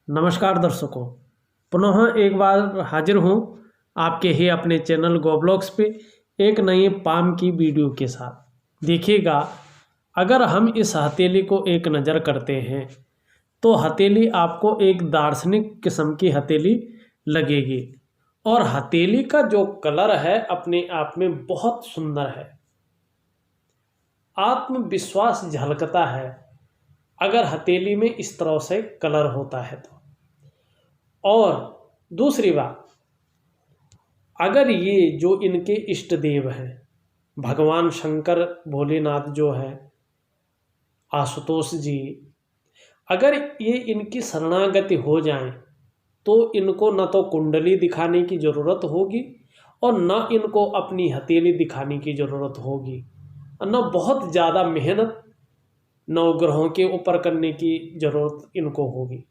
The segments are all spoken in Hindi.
नमस्कार दर्शकों, पुनः एक बार हाजिर हूँ आपके ही अपने चैनल गोब्लॉग्स पे एक नई पाम की वीडियो के साथ। देखिएगा, अगर हम इस हथेली को एक नज़र करते हैं तो हथेली आपको एक दार्शनिक किस्म की हथेली लगेगी और हथेली का जो कलर है अपने आप में बहुत सुंदर है। आत्मविश्वास झलकता है अगर हथेली में इस तरह से कलर होता है तो। और दूसरी बात, अगर ये जो इनके इष्ट देव हैं भगवान शंकर भोलेनाथ जो है आशुतोष जी, अगर ये इनकी शरणागति हो जाएं तो इनको न तो कुंडली दिखाने की ज़रूरत होगी और न इनको अपनी हथेली दिखाने की ज़रूरत होगी, न बहुत ज़्यादा मेहनत नवग्रहों के ऊपर करने की ज़रूरत इनको होगी।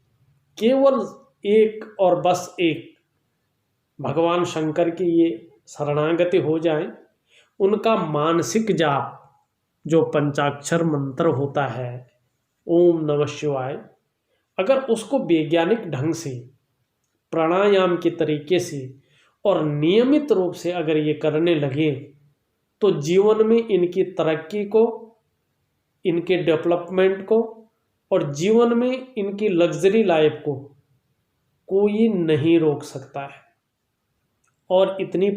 केवल एक और बस एक भगवान शंकर की ये शरणागति हो जाए, उनका मानसिक जाप जो पंचाक्षर मंत्र होता है ओम नमः शिवाय, अगर उसको वैज्ञानिक ढंग से प्राणायाम के तरीके से और नियमित रूप से अगर ये करने लगे तो जीवन में इनकी तरक्की को, इनके डेवलपमेंट को और जीवन में इनकी लग्जरी लाइफ को कोई नहीं रोक सकता है। और इतनी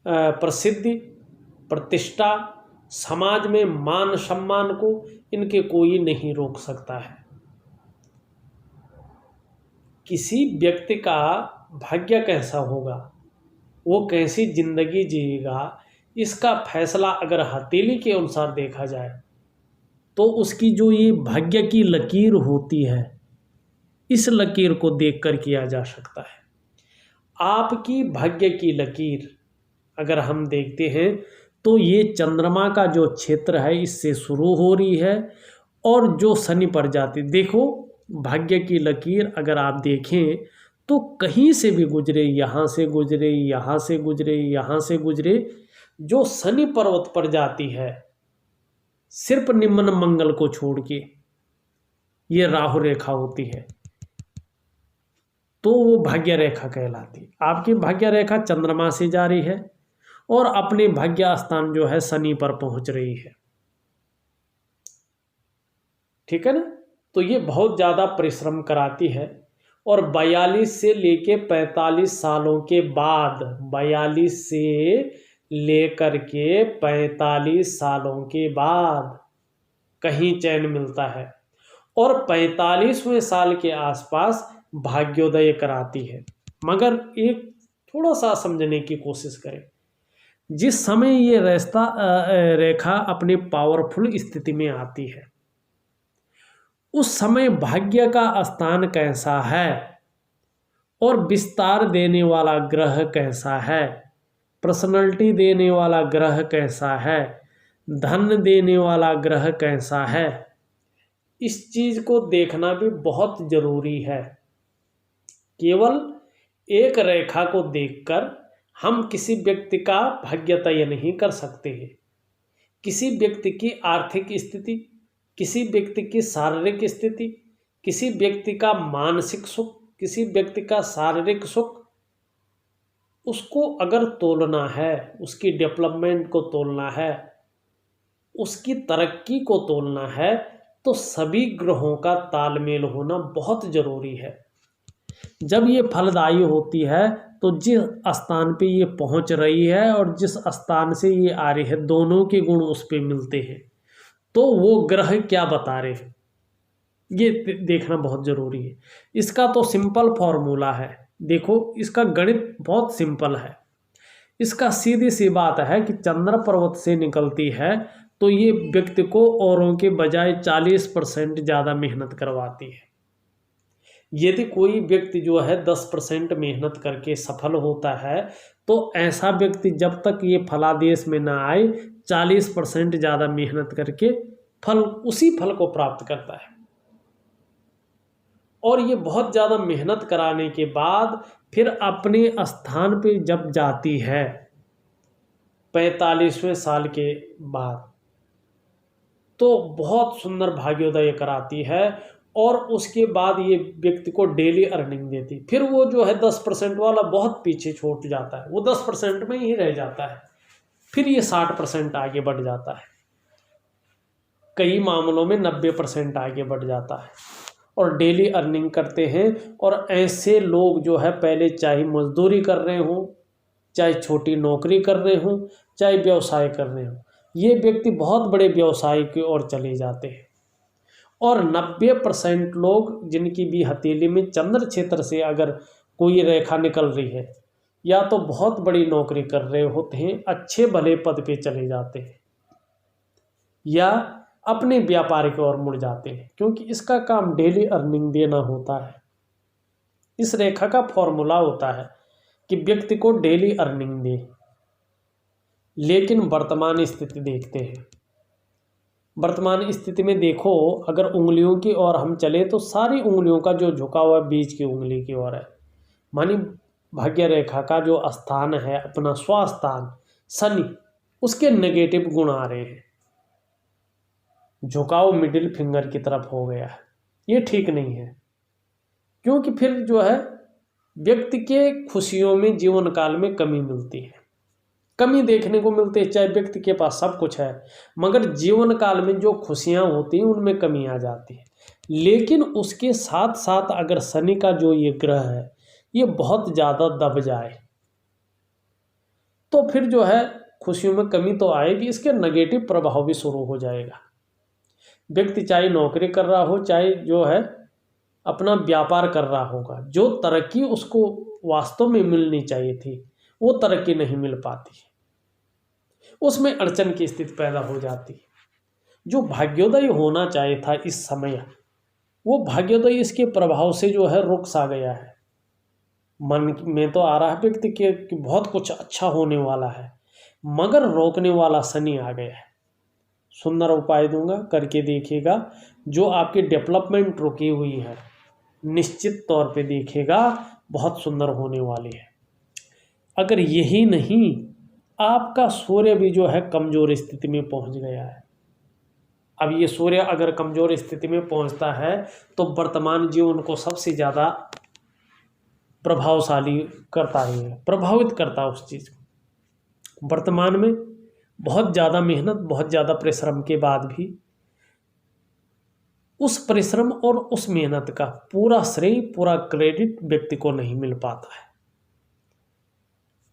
प्रसिद्धि प्रतिष्ठा समाज में मान सम्मान को इनके कोई नहीं रोक सकता है। किसी व्यक्ति का भाग्य कैसा होगा, वो कैसी जिंदगी जिएगा, इसका फैसला अगर हथेली के अनुसार देखा जाए तो उसकी जो ये भाग्य की लकीर होती है, इस लकीर को देखकर किया जा सकता है। आपकी भाग्य की लकीर अगर हम देखते हैं तो ये चंद्रमा का जो क्षेत्र है इससे शुरू हो रही है और जो शनि पर जाती, देखो भाग्य की लकीर अगर आप देखें तो कहीं से भी गुजरे, यहाँ से गुजरे, यहाँ से गुजरे, यहाँ से गुजरे, जो शनि पर्वत पर जाती है सिर्फ निम्न मंगल को छोड़ के, ये राहु रेखा होती है तो वो भाग्य रेखा कहलाती। आपकी भाग्य रेखा चंद्रमा से जा रही है और अपने भाग्य स्थान जो है शनि पर पहुंच रही है, ठीक है ना। तो ये बहुत ज़्यादा परिश्रम कराती है और 42 से लेके 45 सालों के बाद, 42 से लेकर के 45 सालों के बाद कहीं चैन मिलता है और 45वें साल के आसपास भाग्योदय कराती है। मगर एक थोड़ा सा समझने की कोशिश करें, जिस समय ये रेखा अपनी पावरफुल स्थिति में आती है उस समय भाग्य का स्थान कैसा है और विस्तार देने वाला ग्रह कैसा है, पर्सनैलिटी देने वाला ग्रह कैसा है, धन देने वाला ग्रह कैसा है, इस चीज को देखना भी बहुत जरूरी है। केवल एक रेखा को देखकर हम किसी व्यक्ति का भाग्य तय नहीं कर सकते हैं। किसी व्यक्ति की आर्थिक स्थिति, किसी व्यक्ति की शारीरिक स्थिति, किसी व्यक्ति का मानसिक सुख, किसी व्यक्ति का शारीरिक सुख, उसको अगर तोलना है, उसकी डेवलपमेंट को तोलना है, उसकी तरक्की को तोलना है तो सभी ग्रहों का तालमेल होना बहुत जरूरी है। जब ये फलदायी होती है तो जिस स्थान पे ये पहुंच रही है और जिस स्थान से ये आ रही है, दोनों के गुण उस पे मिलते हैं तो वो ग्रह क्या बता रहे हैं, ये देखना बहुत ज़रूरी है। इसका तो सिंपल फॉर्मूला है, देखो इसका गणित बहुत सिंपल है। इसका सीधी सी बात है कि चंद्र पर्वत से निकलती है तो ये व्यक्ति को औरों के बजाय 40% ज़्यादा मेहनत करवाती है। यदि कोई व्यक्ति जो है 10% मेहनत करके सफल होता है तो ऐसा व्यक्ति जब तक ये फलादेश में ना आए 40% ज़्यादा मेहनत करके उसी फल को प्राप्त करता है। और ये बहुत ज़्यादा मेहनत कराने के बाद फिर अपने स्थान पे जब जाती है 45वें साल के बाद तो बहुत सुंदर भाग्योदय कराती है और उसके बाद ये व्यक्ति को डेली अर्निंग देती, फिर वो जो है 10% वाला बहुत पीछे छूट जाता है, वो 10% में ही रह जाता है, फिर ये 60% आगे बढ़ जाता है, कई मामलों में 90% आगे बढ़ जाता है और डेली अर्निंग करते हैं। और ऐसे लोग जो है पहले चाहे मजदूरी कर रहे हों, चाहे छोटी नौकरी कर रहे हों, चाहे व्यवसाय कर रहे हों, ये व्यक्ति बहुत बड़े व्यवसाय की ओर चले जाते हैं। और 90% लोग जिनकी भी हथेली में चंद्र क्षेत्र से अगर कोई रेखा निकल रही है, या तो बहुत बड़ी नौकरी कर रहे होते हैं, अच्छे भले पद पे चले जाते हैं, या अपने व्यापार की ओर मुड़ जाते हैं, क्योंकि इसका काम डेली अर्निंग देना होता है। इस रेखा का फॉर्मूला होता है कि व्यक्ति को डेली अर्निंग दे। लेकिन वर्तमान स्थिति देखते हैं, वर्तमान स्थिति में देखो, अगर उंगलियों की ओर हम चले तो सारी उंगलियों का जो झुका हुआ बीच की उंगली की ओर है, मानी भाग्य रेखा का जो स्थान है, अपना स्वास्थान शनि, उसके नेगेटिव गुण आ रहे हैं, झुकाव मिडिल फिंगर की तरफ हो गया है। ये ठीक नहीं है, क्योंकि फिर जो है व्यक्ति के खुशियों में जीवन काल में कमी मिलती है, कमी देखने को मिलती है। चाहे व्यक्ति के पास सब कुछ है, मगर जीवन काल में जो खुशियां होती हैं उनमें कमी आ जाती है। लेकिन उसके साथ साथ अगर शनि का जो ये ग्रह है ये बहुत ज़्यादा दब जाए तो फिर जो है खुशियों में कमी तो आएगी, इसके नेगेटिव प्रभाव भी शुरू हो जाएगा। व्यक्ति चाहे नौकरी कर रहा हो, चाहे जो है अपना व्यापार कर रहा होगा, जो तरक्की उसको वास्तव में मिलनी चाहिए थी वो तरक्की नहीं मिल पाती, उसमें अड़चन की स्थिति पैदा हो जाती है। जो भाग्योदय होना चाहिए था इस समय, वो भाग्योदय इसके प्रभाव से जो है रुक सा गया है। मन में तो आ रहा है व्यक्ति के कि बहुत कुछ अच्छा होने वाला है, मगर रोकने वाला शनि आ गया है। सुंदर उपाय दूंगा, करके देखिएगा, जो आपकी डेवलपमेंट रुकी हुई है निश्चित तौर पे देखिएगा बहुत सुंदर होने वाली है। अगर यही नहीं, आपका सूर्य भी जो है कमजोर स्थिति में पहुंच गया है। अब ये सूर्य अगर कमजोर स्थिति में पहुंचता है तो वर्तमान जीवन को सबसे ज़्यादा प्रभावशाली करता है, प्रभावित करता उस चीज़ को। वर्तमान में बहुत ज़्यादा मेहनत, बहुत ज़्यादा परिश्रम के बाद भी उस परिश्रम और उस मेहनत का पूरा श्रेय, पूरा क्रेडिट व्यक्ति को नहीं मिल पाता है।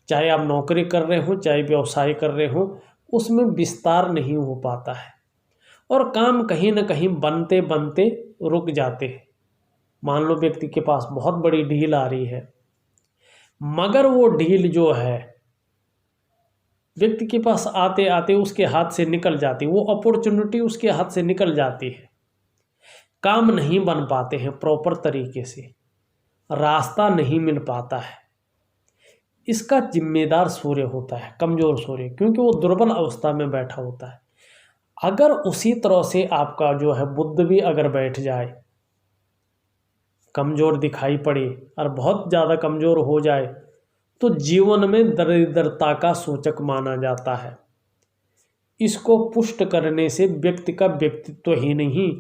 चाहे आप नौकरी कर रहे हो, चाहे व्यवसाय कर रहे हो, उसमें विस्तार नहीं हो पाता है और काम कहीं ना कहीं बनते बनते रुक जाते हैं। मान लो व्यक्ति के पास बहुत बड़ी डील आ रही है, मगर वो डील जो है व्यक्ति के पास आते आते उसके हाथ से निकल जाती, वो अपॉर्चुनिटी उसके हाथ से निकल जाती है, काम नहीं बन पाते हैं प्रॉपर तरीके से, रास्ता नहीं मिल पाता है। इसका जिम्मेदार सूर्य होता है, कमजोर सूर्य, क्योंकि वो दुर्बल अवस्था में बैठा होता है। अगर उसी तरह से आपका जो है बुध भी अगर बैठ जाए, कमजोर दिखाई पड़े और बहुत ज़्यादा कमजोर हो जाए, तो जीवन में दरिद्रता का सूचक माना जाता है। इसको पुष्ट करने से व्यक्ति का व्यक्तित्व ही नहीं,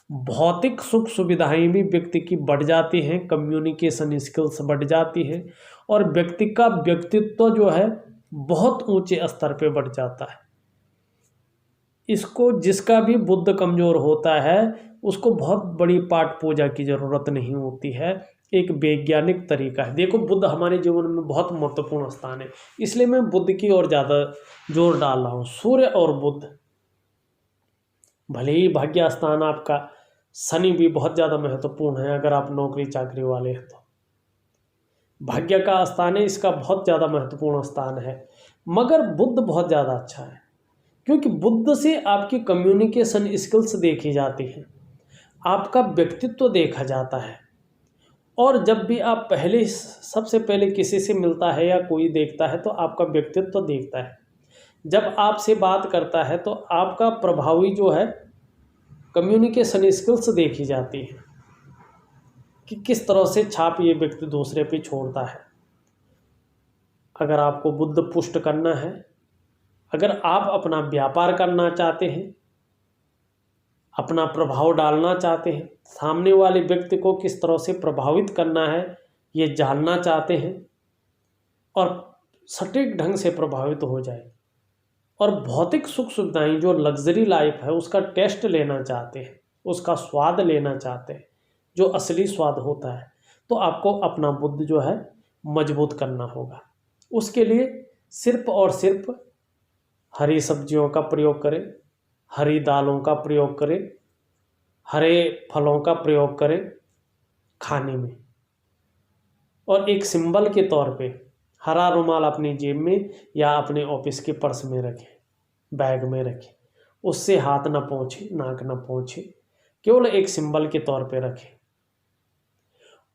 भौतिक सुख सुविधाएं भी व्यक्ति की बढ़ जाती हैं, कम्युनिकेशन स्किल्स बढ़ जाती है और व्यक्ति का व्यक्तित्व जो है बहुत ऊंचे स्तर पे बढ़ जाता है। इसको जिसका भी बुध कमजोर होता है उसको बहुत बड़ी पाठ पूजा की जरूरत नहीं होती है, एक वैज्ञानिक तरीका है। देखो, बुध हमारे जीवन में बहुत महत्वपूर्ण स्थान है, इसलिए मैं बुध की ओर ज़्यादा जोर डाल रहा हूँ। सूर्य और बुध, भले ही भाग्य स्थान आपका शनि भी बहुत ज़्यादा महत्वपूर्ण है, अगर आप नौकरी चाकरी वाले हैं तो भाग्य का स्थान है, इसका बहुत ज़्यादा महत्वपूर्ण स्थान है, मगर बुध बहुत ज़्यादा अच्छा है, क्योंकि बुध से आपकी कम्युनिकेशन स्किल्स देखी जाती हैं, आपका व्यक्तित्व देखा जाता है। और जब भी आप सबसे पहले किसी से मिलता है या कोई देखता है तो आपका व्यक्तित्व देखता है। जब आपसे बात करता है तो आपका प्रभावी जो है कम्युनिकेशन स्किल्स देखी जाती है कि किस तरह से छाप ये व्यक्ति दूसरे पे छोड़ता है। अगर आपको बुध पुष्ट करना है, अगर आप अपना व्यापार करना चाहते हैं, अपना प्रभाव डालना चाहते हैं, सामने वाले व्यक्ति को किस तरह से प्रभावित करना है ये जानना चाहते हैं और सटीक ढंग से प्रभावित हो जाए, और भौतिक सुख सुविधाएं जो लग्जरी लाइफ है उसका टेस्ट लेना चाहते हैं, उसका स्वाद लेना चाहते हैं, जो असली स्वाद होता है, तो आपको अपना बुद्ध जो है मजबूत करना होगा। उसके लिए सिर्फ और सिर्फ हरी सब्जियों का प्रयोग करें, हरी दालों का प्रयोग करें, हरे फलों का प्रयोग करें खाने में, और एक सिंबल के तौर पे हरा रुमाल अपनी जेब में या अपने ऑफिस के पर्स में रखें, बैग में रखें, उससे हाथ ना पोंछे, नाक ना पोंछे, केवल एक सिंबल के तौर पे रखें।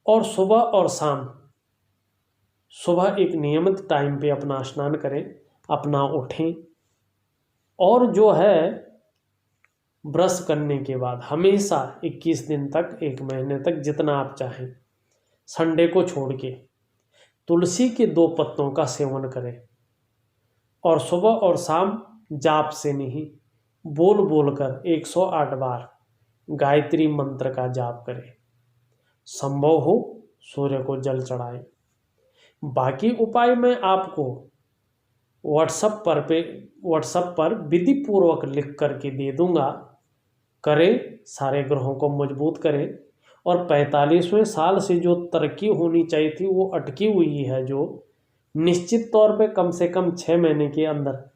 और सुबह और शाम, सुबह एक नियमित टाइम पे अपना स्नान करें, अपना उठें, और जो है ब्रश करने के बाद हमेशा 21 दिन तक, 1 महीने तक, जितना आप चाहें, संडे को छोड़ के तुलसी के 2 पत्तों का सेवन करें, और सुबह और शाम जाप से नहीं, बोल बोल कर 108 बार गायत्री मंत्र का जाप करें। संभव हो सूर्य को जल चढ़ाएं। बाकी उपाय मैं आपको व्हाट्सएप पर विधि पूर्वक लिख करके दे दूंगा। करें, सारे ग्रहों को मजबूत करें, और 45वें साल से जो तरक्की होनी चाहिए थी वो अटकी हुई है, जो निश्चित तौर पे कम से कम 6 महीने के अंदर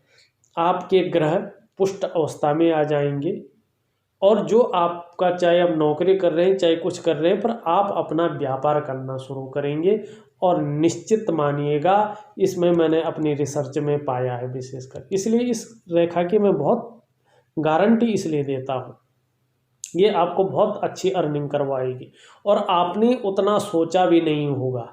आपके ग्रह पुष्ट अवस्था में आ जाएंगे। और जो आपका, चाहे आप नौकरी कर रहे हैं चाहे कुछ कर रहे हैं, पर आप अपना व्यापार करना शुरू करेंगे, और निश्चित मानिएगा, इसमें मैंने अपनी रिसर्च में पाया है विशेषकर, इसलिए इस रेखा की मैं बहुत गारंटी इसलिए देता हूँ, ये आपको बहुत अच्छी अर्निंग करवाएगी। और आपने उतना सोचा भी नहीं होगा,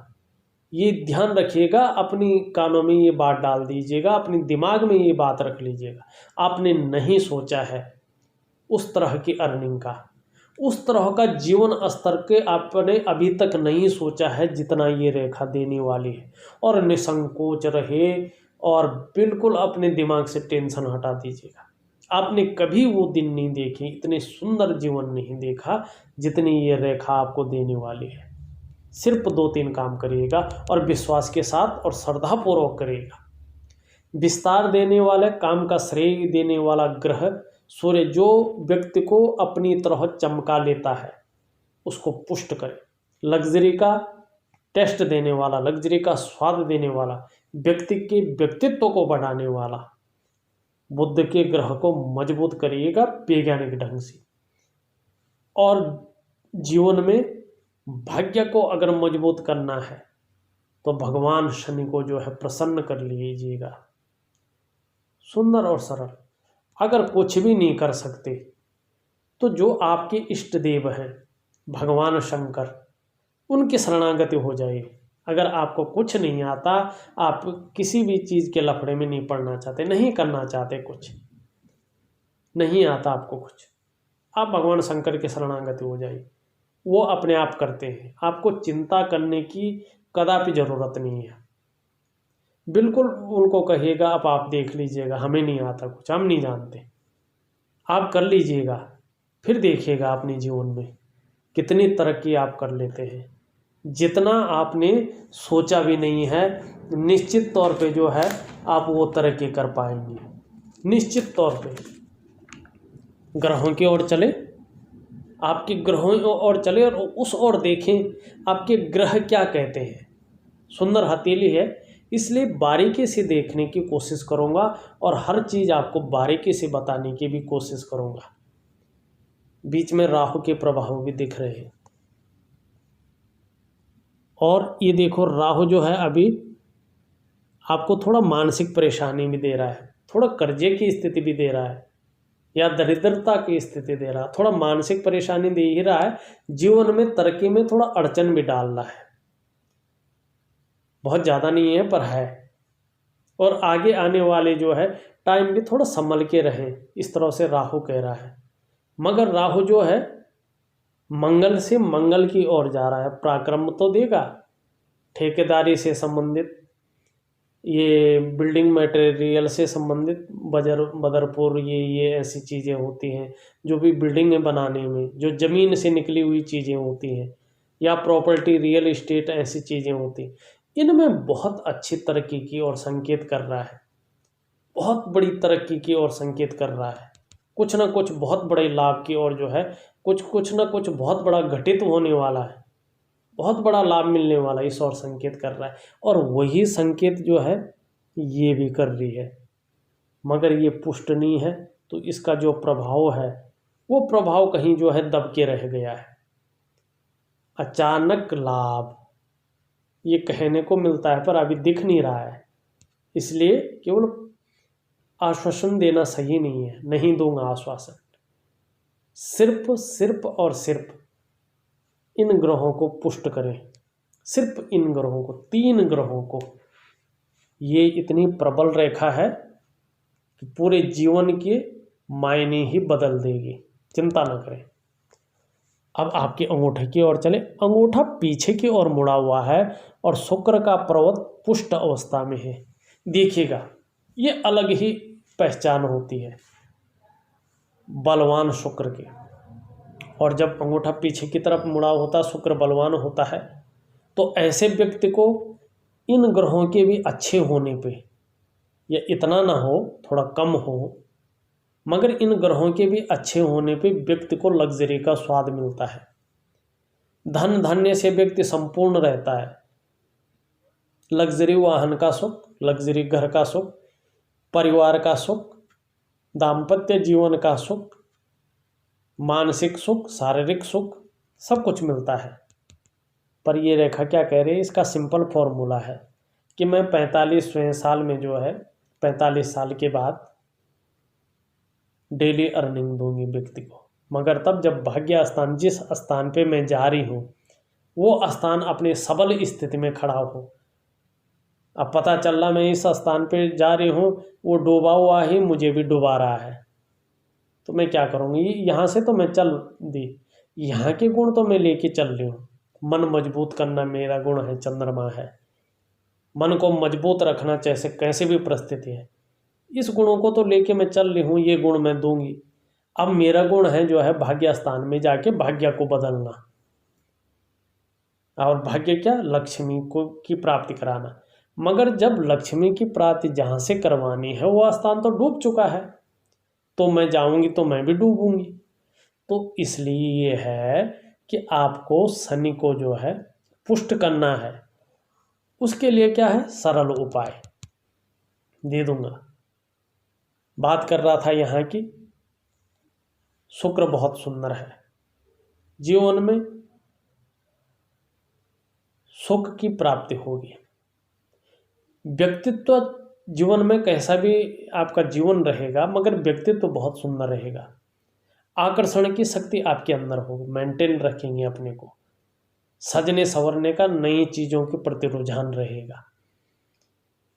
ये ध्यान रखिएगा, अपनी कानों में ये बात डाल दीजिएगा, अपने दिमाग में ये बात रख लीजिएगा, आपने नहीं सोचा है उस तरह की अर्निंग का, उस तरह का जीवन स्तर के आपने अभी तक नहीं सोचा है जितना ये रेखा देने वाली है। और निसंकोच रहे, और बिल्कुल अपने दिमाग से टेंशन हटा दीजिएगा। आपने कभी वो दिन नहीं देखे, इतने सुंदर जीवन नहीं देखा जितनी ये रेखा आपको देने वाली है। सिर्फ 2-3 काम करिएगा, और विश्वास के साथ और श्रद्धापूर्वक करिएगा। विस्तार देने वाले काम का श्रेय देने वाला ग्रह सूर्य, जो व्यक्ति को अपनी तरह चमका लेता है उसको पुष्ट करे। लग्जरी का टेस्ट देने वाला, लग्जरी का स्वाद देने वाला, व्यक्ति के व्यक्तित्व को बढ़ाने वाला बुध के ग्रह को मजबूत करिएगा वैज्ञानिक ढंग से। और जीवन में भाग्य को अगर मजबूत करना है तो भगवान शनि को जो है प्रसन्न कर लीजिएगा। सुंदर और सरल। अगर कुछ भी नहीं कर सकते तो जो आपके इष्ट देव हैं भगवान शंकर, उनकी शरणागति हो जाए। अगर आपको कुछ नहीं आता, आप किसी भी चीज़ के लफड़े में नहीं पड़ना चाहते, नहीं करना चाहते, कुछ नहीं आता आपको कुछ, आप भगवान शंकर के शरणागति हो जाइए, वो अपने आप करते हैं। आपको चिंता करने की कदापि ज़रूरत नहीं है। बिल्कुल उनको कहिएगा अब आप देख लीजिएगा, हमें नहीं आता कुछ, हम नहीं जानते, आप कर लीजिएगा, फिर देखिएगा अपने जीवन में कितनी तरक्की आप कर लेते हैं। जितना आपने सोचा भी नहीं है, निश्चित तौर पे जो है आप वो तरक्की कर पाएंगे। निश्चित तौर पे ग्रहों की ओर चले, आपके ग्रहों ओर चले और उस ओर देखें आपके ग्रह क्या कहते हैं। सुंदर हथेली है, इसलिए बारीकी से देखने की कोशिश करूँगा और हर चीज़ आपको बारीकी से बताने की भी कोशिश करूँगा। बीच में राहु के प्रभाव भी दिख रहे हैं, और ये देखो राहु जो है अभी आपको थोड़ा मानसिक परेशानी भी दे रहा है, थोड़ा कर्जे की स्थिति भी दे रहा है, या दरिद्रता की स्थिति दे रहा है, थोड़ा मानसिक परेशानी दे ही रहा है। जीवन में तरक्की में थोड़ा अड़चन भी डाल रहा है, बहुत ज़्यादा नहीं है पर है। और आगे आने वाले जो है टाइम भी थोड़ा संभल के रहें, इस तरह से राहु कह रहा है। मगर राहु जो है मंगल से मंगल की ओर जा रहा है, पराक्रम तो देगा, ठेकेदारी से संबंधित, ये बिल्डिंग मटेरियल से संबंधित बदरपुर, ये ऐसी चीज़ें होती हैं जो भी बिल्डिंगें बनाने में जो ज़मीन से निकली हुई चीज़ें होती हैं, या प्रॉपर्टी रियल इस्टेट ऐसी चीज़ें होती हैं, इनमें बहुत अच्छी तरक्की की ओर संकेत कर रहा है, बहुत बड़ी तरक्की की ओर संकेत कर रहा है। कुछ ना कुछ बहुत बड़े लाभ की ओर जो है, कुछ ना कुछ बहुत बड़ा घटित होने वाला है, बहुत बड़ा लाभ मिलने वाला इस ओर संकेत कर रहा है। और वही संकेत जो है ये भी कर रही है, मगर ये पुष्ट नहीं है, तो इसका जो प्रभाव है वो प्रभाव कहीं जो है दब के रह गया है। अचानक लाभ ये कहने को मिलता है पर अभी दिख नहीं रहा है, इसलिए केवल आश्वासन देना सही नहीं है, नहीं दूंगा आश्वासन। सिर्फ और सिर्फ इन ग्रहों को पुष्ट करें, सिर्फ इन ग्रहों को, 3 ग्रहों को। ये इतनी प्रबल रेखा है कि पूरे जीवन के मायने ही बदल देगी, चिंता न करें। अब आपके अंगूठे की ओर चले। अंगूठा पीछे की ओर मुड़ा हुआ है और शुक्र का पर्वत पुष्ट अवस्था में है। देखिएगा, ये अलग ही पहचान होती है बलवान शुक्र की। और जब अंगूठा पीछे की तरफ मुड़ा होता, शुक्र बलवान होता है, तो ऐसे व्यक्ति को इन ग्रहों के भी अच्छे होने पे, या इतना ना हो, थोड़ा कम हो, मगर इन ग्रहों के भी अच्छे होने पे व्यक्ति को लग्जरी का स्वाद मिलता है। धन धान्य से व्यक्ति संपूर्ण रहता है। लग्जरी वाहन का सुख, लग्जरी घर का सुख, परिवार का सुख, दाम्पत्य जीवन का सुख, मानसिक सुख, शारीरिक सुख, सब कुछ मिलता है। पर ये रेखा क्या कह रही है, इसका सिंपल फॉर्मूला है कि मैं 45वें साल में जो है, 45 साल के बाद डेली अर्निंग दूंगी व्यक्ति को। मगर तब जब भाग्य स्थान, जिस स्थान पे मैं जा रही हूँ, वो स्थान अपने सबल स्थिति में खड़ा हो। अब पता चल रहा मैं इस स्थान पे जा रही हूँ, वो डूबा हुआ ही मुझे भी डुबा रहा है, तो मैं क्या करूँगी? यहाँ से तो मैं चल दी, यहाँ के गुण तो मैं लेके चल रही हूँ। मन मजबूत करना मेरा गुण है, चंद्रमा है। मन को मजबूत रखना जैसे कैसे भी परिस्थिति है, इस गुणों को तो लेके मैं चल रही हूँ, ये गुण मैं दूंगी। अब मेरा गुण है जो है भाग्य स्थान में जाके भाग्य को बदलना, और भाग्य क्या, लक्ष्मी को की प्राप्ति कराना। मगर जब लक्ष्मी की प्राप्ति जहाँ से करवानी है वो स्थान तो डूब चुका है, तो मैं जाऊंगी तो मैं भी डूबूंगी। तो इसलिए ये है कि आपको शनि को जो है पुष्ट करना है। उसके लिए क्या है, सरल उपाय दे दूंगा। बात कर रहा था यहाँ की, शुक्र बहुत सुंदर है, जीवन में सुख की प्राप्ति होगी। व्यक्तित्व जीवन में कैसा भी आपका जीवन रहेगा, मगर व्यक्तित्व बहुत सुंदर रहेगा। आकर्षण की शक्ति आपके अंदर होगी, मेंटेन रखेंगे अपने को, सजने संवरने का, नई चीज़ों के प्रति रुझान रहेगा।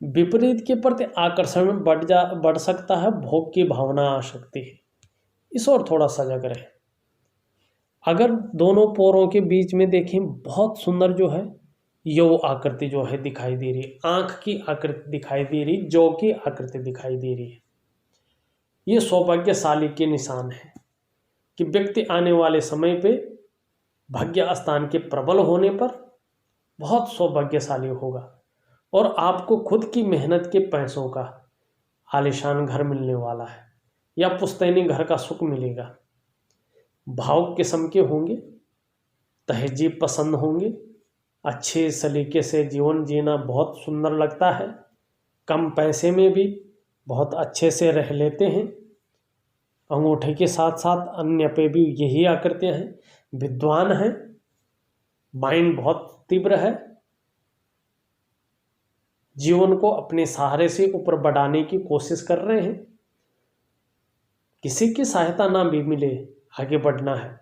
विपरीत के प्रति आकर्षण बढ़ सकता है, भोग की भावना आ सकती है, इस और थोड़ा सजग रहे। अगर दोनों पोरों के बीच में देखें, बहुत सुंदर जो है यौ आकृति जो है दिखाई दे रही है, आंख की आकृति दिखाई दे रही, जौ की आकृति दिखाई दे रही है। ये सौभाग्यशाली के निशान है कि व्यक्ति आने वाले समय पे भाग्य स्थान के प्रबल होने पर बहुत सौभाग्यशाली होगा, और आपको खुद की मेहनत के पैसों का आलीशान घर मिलने वाला है, या पुश्तैनी घर का सुख मिलेगा। भाव किस्म के होंगे, तहजीब पसंद होंगे, अच्छे सलीके से जीवन जीना बहुत सुंदर लगता है, कम पैसे में भी बहुत अच्छे से रह लेते हैं। अंगूठे के साथ साथ अन्य पे भी यही आकृतियाँ हैं। विद्वान हैं, माइंड बहुत तीव्र है, जीवन को अपने सहारे से ऊपर बढ़ाने की कोशिश कर रहे हैं। किसी की सहायता ना भी मिले, आगे बढ़ना है।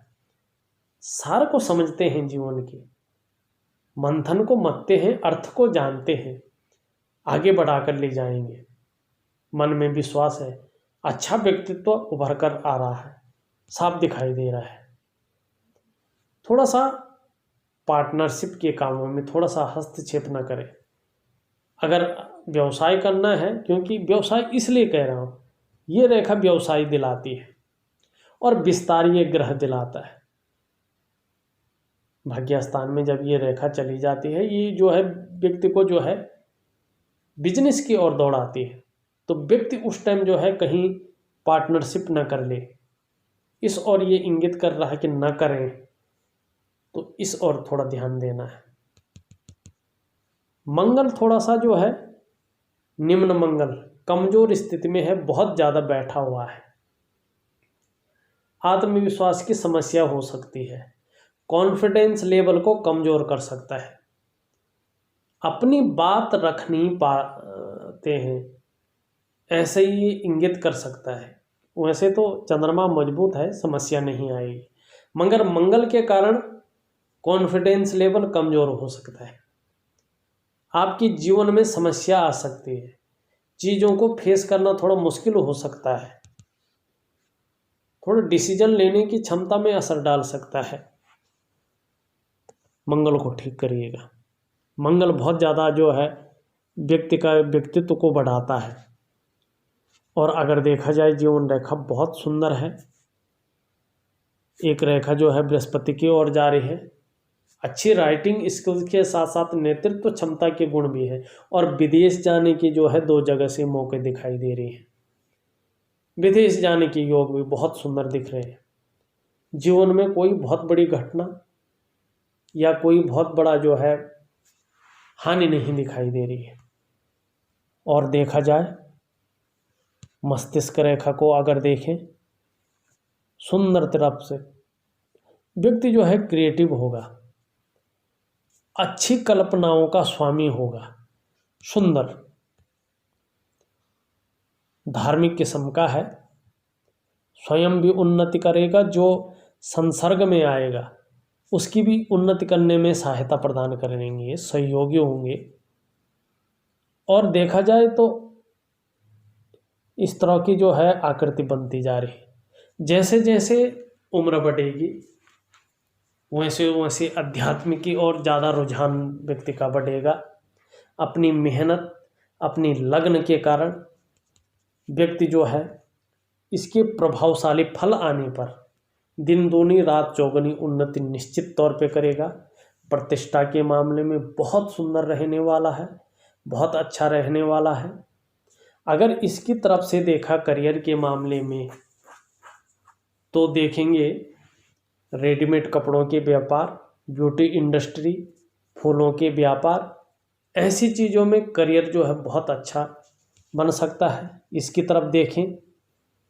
सार को समझते हैं, जीवन के मंथन को मथते हैं, अर्थ को जानते हैं, आगे बढ़ाकर ले जाएंगे। मन में विश्वास है, अच्छा व्यक्तित्व उभर कर आ रहा है, साफ दिखाई दे रहा है। थोड़ा सा पार्टनरशिप के कामों में थोड़ा सा हस्तक्षेप न करें। अगर व्यवसाय करना है, क्योंकि व्यवसाय इसलिए कह रहा हूँ, ये रेखा व्यवसाय दिलाती है और विस्तारीय ग्रह दिलाता है। भाग्यस्थान में जब ये रेखा चली जाती है, ये जो है व्यक्ति को जो है बिजनेस की ओर दौड़ाती है, तो व्यक्ति उस टाइम जो है कहीं पार्टनरशिप न कर ले, इस ओर ये इंगित कर रहा है कि न करें, तो इस ओर थोड़ा ध्यान देना है। मंगल थोड़ा सा जो है निम्न मंगल कमजोर स्थिति में है, बहुत ज़्यादा बैठा हुआ है, आत्मविश्वास की समस्या हो सकती है, कॉन्फिडेंस लेवल को कमजोर कर सकता है, अपनी बात रख नहीं पाते हैं, ऐसे ही इंगित कर सकता है। वैसे तो चंद्रमा मजबूत है, समस्या नहीं आएगी, मगर मंगल के कारण कॉन्फिडेंस लेवल कमजोर हो सकता है, आपकी जीवन में समस्या आ सकती है, चीज़ों को फेस करना थोड़ा मुश्किल हो सकता है, थोड़ा डिसीजन लेने की क्षमता में असर डाल सकता है। मंगल को ठीक करिएगा। मंगल बहुत ज़्यादा जो है व्यक्ति का व्यक्तित्व को बढ़ाता है, और अगर देखा जाए जीवन रेखा बहुत सुंदर है। एक रेखा जो है बृहस्पति की ओर जा रही है, अच्छी राइटिंग स्किल्स के साथ साथ नेतृत्व क्षमता के गुण भी है, और विदेश जाने की जो है 2 जगह से मौके दिखाई दे रही हैं। विदेश जाने के योग भी बहुत सुंदर दिख रहे हैं। जीवन में कोई बहुत बड़ी घटना या कोई बहुत बड़ा जो है हानि नहीं दिखाई दे रही है। और देखा जाए मस्तिष्क रेखा को अगर देखें सुंदर तरफ से, व्यक्ति जो है क्रिएटिव होगा, अच्छी कल्पनाओं का स्वामी होगा, सुंदर धार्मिक किस्म का है, स्वयं भी उन्नति करेगा, जो संसर्ग में आएगा उसकी भी उन्नति करने में सहायता प्रदान करेंगे, सहयोगी होंगे। और देखा जाए तो इस तरह की जो है आकृति बनती जा रही है। जैसे जैसे उम्र बढ़ेगी वैसे वैसे अध्यात्म की और ज़्यादा रुझान व्यक्ति का बढ़ेगा। अपनी मेहनत, अपनी लगन के कारण व्यक्ति जो है इसके प्रभावशाली फल आने पर दिन दूनी रात चौगुनी उन्नति निश्चित तौर पे करेगा। प्रतिष्ठा के मामले में बहुत सुंदर रहने वाला है, बहुत अच्छा रहने वाला है। अगर इसकी तरफ से देखा करियर के मामले में तो देखेंगे रेडीमेड कपड़ों के व्यापार, ब्यूटी इंडस्ट्री, फूलों के व्यापार, ऐसी चीज़ों में करियर जो है बहुत अच्छा बन सकता है। इसकी तरफ देखें,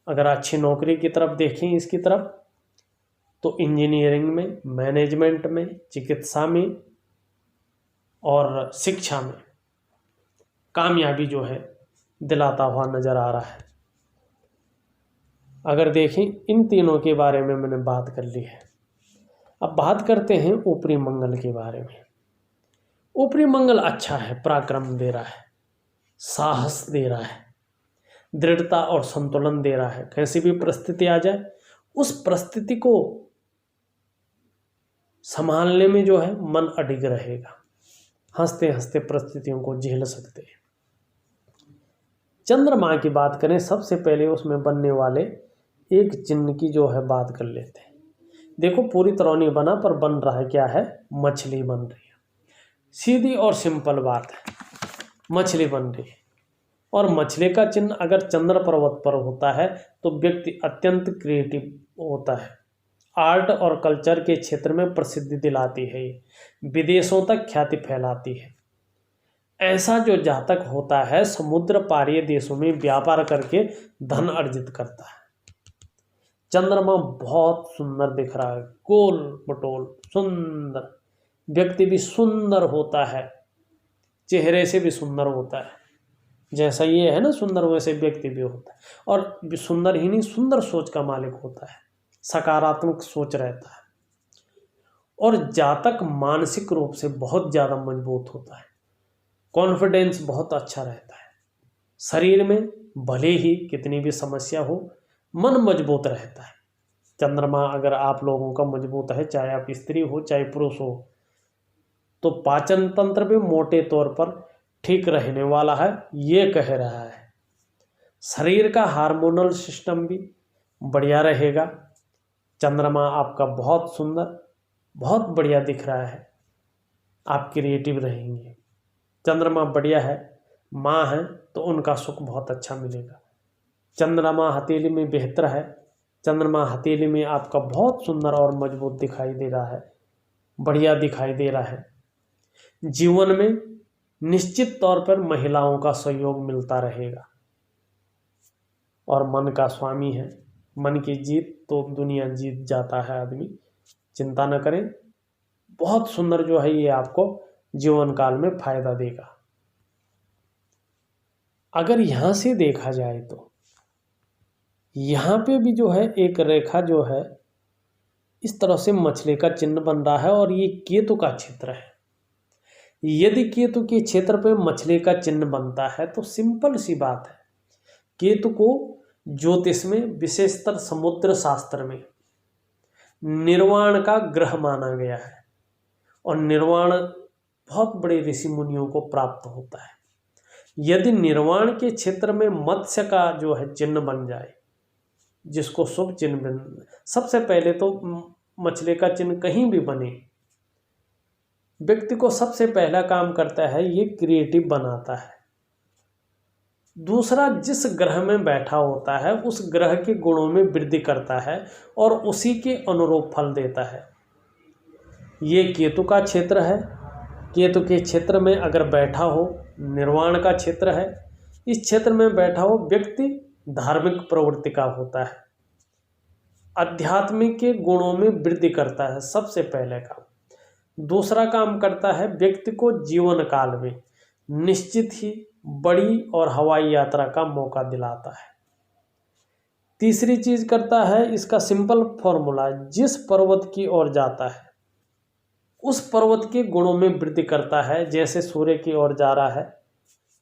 अगर अच्छी नौकरी की तरफ देखें इसकी तरफ, तो इंजीनियरिंग में, मैनेजमेंट में, चिकित्सा में और शिक्षा में कामयाबी जो है दिलाता हुआ नज़र आ रहा है। अगर देखें इन तीनों के बारे में मैंने बात कर ली है। अब बात करते हैं ऊपरी मंगल के बारे में। ऊपरी मंगल अच्छा है, पराक्रम दे रहा है, साहस दे रहा है, दृढ़ता और संतुलन दे रहा है। कैसी भी परिस्थिति आ जाए उस परिस्थिति को संभालने में जो है मन अडिग रहेगा, हंसते हंसते परिस्थितियों को झेल सकते हैं। चंद्रमा की बात करें, सबसे पहले उसमें बनने वाले एक चिन्ह की जो है बात कर लेते हैं। देखो पूरी तरह नहीं बना पर बन रहा है, क्या है, मछली बन रही है। सीधी और सिंपल बात है, मछली बन रही है। और मछली का चिन्ह अगर चंद्र पर्वत पर होता है तो व्यक्ति अत्यंत क्रिएटिव होता है, आर्ट और कल्चर के क्षेत्र में प्रसिद्धि दिलाती है, विदेशों तक ख्याति फैलाती है। ऐसा जो जातक होता है समुद्र पारीय देशों में व्यापार करके धन अर्जित करता है। चंद्रमा बहुत सुंदर दिख रहा है, गोल मटोल सुंदर, व्यक्ति भी सुंदर होता है, चेहरे से भी सुंदर होता है। जैसा ये है ना सुंदर, वैसे व्यक्ति भी होता है। और सुंदर ही नहीं, सुंदर सोच का मालिक होता है, सकारात्मक सोच रहता है। और जातक मानसिक रूप से बहुत ज़्यादा मजबूत होता है, कॉन्फिडेंस बहुत अच्छा रहता है। शरीर में भले ही कितनी भी समस्या हो, मन मजबूत रहता है। चंद्रमा अगर आप लोगों का मजबूत है, चाहे आप स्त्री हो चाहे पुरुष हो, तो पाचन तंत्र भी मोटे तौर पर ठीक रहने वाला है, ये कह रहा है। शरीर का हार्मोनल सिस्टम भी बढ़िया रहेगा। चंद्रमा आपका बहुत सुंदर, बहुत बढ़िया दिख रहा है। आप क्रिएटिव रहेंगे। चंद्रमा बढ़िया है, माँ है तो उनका सुख बहुत अच्छा मिलेगा। चंद्रमा हथेली में बेहतर है। चंद्रमा हथेली में आपका बहुत सुंदर और मजबूत दिखाई दे रहा है, बढ़िया दिखाई दे रहा है। जीवन में निश्चित तौर पर महिलाओं का सहयोग मिलता रहेगा। और मन का स्वामी है, मन की जीत तो दुनिया जीत जाता है आदमी, चिंता न करें। बहुत सुंदर जो है ये आपको जीवन काल में फायदा देगा। अगर यहाँ से देखा जाए तो यहाँ पे भी जो है एक रेखा जो है इस तरह से मछली का चिन्ह बन रहा है और ये केतु का क्षेत्र है। यदि केतु के क्षेत्र पे मछली का चिन्ह बनता है तो सिंपल सी बात है, केतु को ज्योतिष में विशेषतर समुद्र शास्त्र में निर्वाण का ग्रह माना गया है और निर्वाण बहुत बड़े ऋषि मुनियों को प्राप्त होता है। यदि निर्वाण के क्षेत्र में मत्स्य का जो है चिन्ह बन जाए, जिसको शुभ चिन्ह बन, सबसे पहले तो मछली का चिन्ह कहीं भी बने, व्यक्ति को सबसे पहला काम करता है ये क्रिएटिव बनाता है। दूसरा, जिस ग्रह में बैठा होता है उस ग्रह के गुणों में वृद्धि करता है और उसी के अनुरूप फल देता है। ये केतु का क्षेत्र है। केतु के क्षेत्र में अगर बैठा हो, निर्वाण का क्षेत्र है, इस क्षेत्र में बैठा हो व्यक्ति धार्मिक प्रवृत्ति का होता है, आध्यात्मिक के गुणों में वृद्धि करता है सबसे पहले काम। दूसरा काम करता है व्यक्ति को जीवन काल में निश्चित ही बड़ी और हवाई यात्रा का मौका दिलाता है। तीसरी चीज करता है, इसका सिंपल फॉर्मूला, जिस पर्वत की ओर जाता है उस पर्वत के गुणों में वृद्धि करता है। जैसे सूर्य की ओर जा रहा है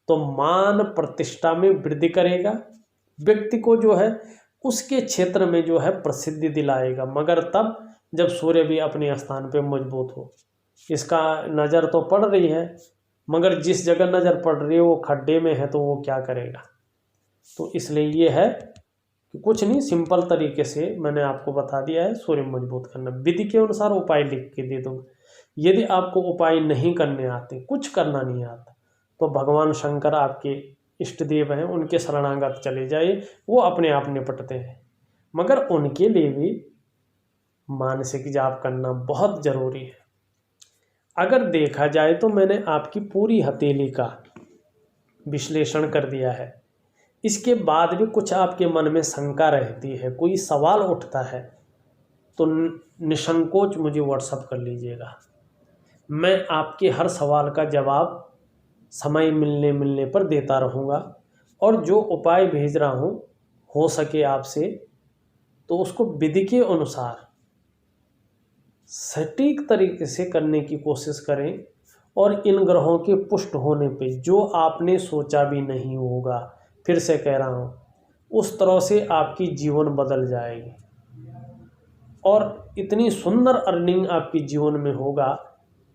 तो मान प्रतिष्ठा में वृद्धि करेगा, व्यक्ति को जो है उसके क्षेत्र में जो है प्रसिद्धि दिलाएगा, मगर तब जब सूर्य भी अपने स्थान पे मजबूत हो। इसका नज़र तो पड़ रही है, मगर जिस जगह नज़र पड़ रही है वो खड्डे में है तो वो क्या करेगा। तो इसलिए ये है कि कुछ नहीं, सिंपल तरीके से मैंने आपको बता दिया है सूर्य मजबूत करना। विधि के अनुसार उपाय लिख के दे दूँगा। यदि आपको उपाय नहीं करने आते, कुछ करना नहीं आता, तो भगवान शंकर आपके इष्ट देव हैं, उनके शरणागत चले जाइए, वो अपने आप निपटते हैं। मगर उनके लिए भी मानसिक जाप करना बहुत ज़रूरी है। अगर देखा जाए तो मैंने आपकी पूरी हथेली का विश्लेषण कर दिया है। इसके बाद भी कुछ आपके मन में शंका रहती है, कोई सवाल उठता है, तो निसंकोच मुझे व्हाट्सएप कर लीजिएगा। मैं आपके हर सवाल का जवाब समय मिलने पर देता रहूँगा। और जो उपाय भेज रहा हूँ हो सके आपसे तो उसको विधि के अनुसार सटीक तरीके से करने की कोशिश करें। और इन ग्रहों के पुष्ट होने पे जो आपने सोचा भी नहीं होगा, फिर से कह रहा हूँ, उस तरह से आपकी जीवन बदल जाएगी और इतनी सुंदर अर्निंग आपकी जीवन में होगा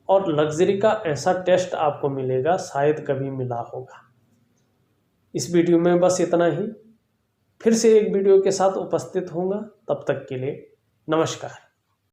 और लग्जरी का ऐसा टेस्ट आपको मिलेगा शायद कभी मिला होगा। इस वीडियो में बस इतना ही। फिर से एक वीडियो के साथ उपस्थित होऊंगा, तब तक के लिए नमस्कार।